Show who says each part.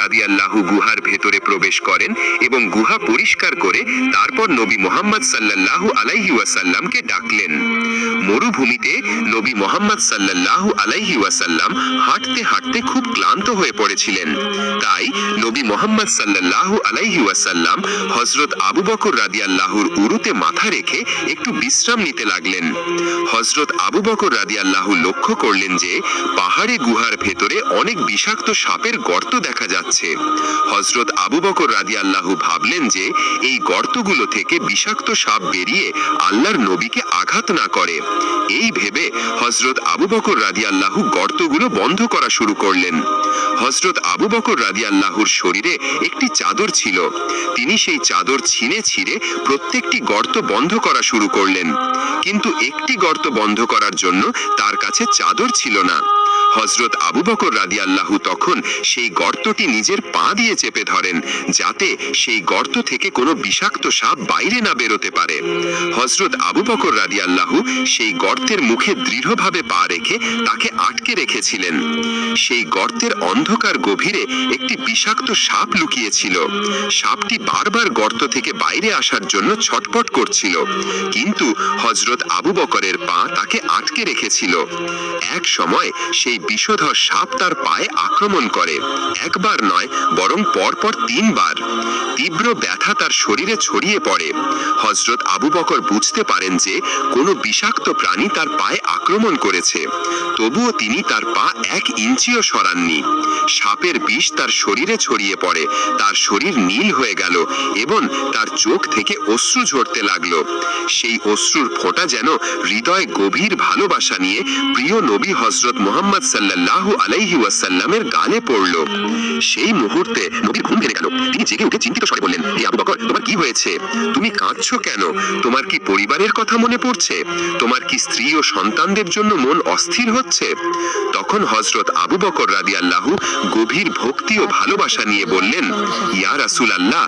Speaker 1: রাদিয়াল্লাহু গুহার ভেতরে প্রবেশ করেন এবং গুহা পরিষ্কার করে তারপর নবী মুহাম্মদ সাল্লাল্লাহু আলাইহি ওয়াসাল্লামকে ডাকলেন। মরুভূমিতে নবী মুহাম্মদ সাল্লাল্লাহু আলাইহি ওয়াসাল্লাম হাঁটতে হাঁটতে খুব ক্লান্ত হয়ে পড়েছিলেন। তাই নবী মুহাম্মদ সাল্লাল্লাহু আলাইহি ওয়াসাল্লাম হযরত আবু বকর রাদিয়াল্লাহুর উরুতে মাথা রেখে একটু বিশ্রাম নিতে লাগলেন। হযরত আবু বকর রাদিয়াল্লাহু লক্ষ্য করলেন যে পাহাড়ে গুহার ভেতরে অনেক বিষাক্ত সাপের গর্ত দেখা যাচ্ছে। হযরত আবু বকর রাদিয়াল্লাহু ভাবলেন যে এই গর্তগুলো থেকে বিষাক্ত সাপ বেরিয়ে আল্লাহর নবীকে আঘাত না করে। এই ভেবে হযরত আবু বকর রাদিয়াল্লাহু গর্তগুলো বন্ধ করা শুরু করলেন। হযরত আবু বকর রাদিয়াল্লাহুর শরীরে একটি চাদর ছিল। তিনি সেই চাদর ছিঁড়ে ছিঁড়ে প্রত্যেকটি গর্ত বন্ধ করা শুরু করলেন, কিন্তু একটি গর্ত বন্ধ করার জন্য তার কাছে চাদর ছিল না। হযরত আবু বকর রাদিয়াল্লাহু তখন সেই গর্তটি নিজের পা দিয়ে চেপে ধরেন, যাতে সেই গর্ত থেকে কোনো বিষাক্ত সাপ বাইরে না বেরোতে পারে। হযরত আবু বকর রাদিয়াল্লাহু সেই গর্তের মুখে দৃঢ়ভাবে পা রেখে তাকে আটকে রেখেছিলেন। সেই গর্তের অন্ধকার গভীরে একটি বিষাক্ত সাপ লুকিয়েছিল। সাপটি বারবার গর্ত থেকে বাইরে আসার জন্য ছটপট করছিল, কিন্তু হযরত আবু বকরের পা তাকে আটকে রেখেছিল। এক সময় সেই বিষধর সাপ তার পায়ে আক্রমণ করে। একবার নয়, বরং পরপর 3 বার। তীব্র ব্যথা তার শরীরে ছড়িয়ে পড়ে। হযরত আবু বকর বুঝতে পারেন যে কোনো বিষাক্ত প্রাণী তার পায়ে আক্রমণ করেছে, তবুও তিনি তার পা 1 ইঞ্চিও সরাননি। সাপের বিষ তার শরীরে ছড়িয়ে পড়ে, তার শরীর নীল হয়ে গেল এবং তার চোখ থেকে অশ্রু ঝরতে লাগলো। সেই অশ্রুর ফোঁটা যেন হৃদয়ে গভীর ভালোবাসা নিয়ে প্রিয় নবী হযরত মুহাম্মদ সাল্লাল্লাহু আলাইহি ওয়াসাল্লামের গালে পড়ল। সেই মুহূর্তে নবীর ঘুম ভেঙে গেল। তিনি জেগে উঠে চিন্তিত স্বরে বললেন, হে আবু বকর, তোমার কি হয়েছে? তুমি কাঁদছো কেন? তোমার কি পরিবারের কথা মনে পড়ছে? তোমার কি স্ত্রী ও সন্তানদের জন্য মন অস্থির হচ্ছে? তখন হযরত আবু বকর রাদিয়াল্লাহু গভীর ভক্তি ও ভালোবাসা নিয়ে বললেন, ইয়া রাসূলুল্লাহ,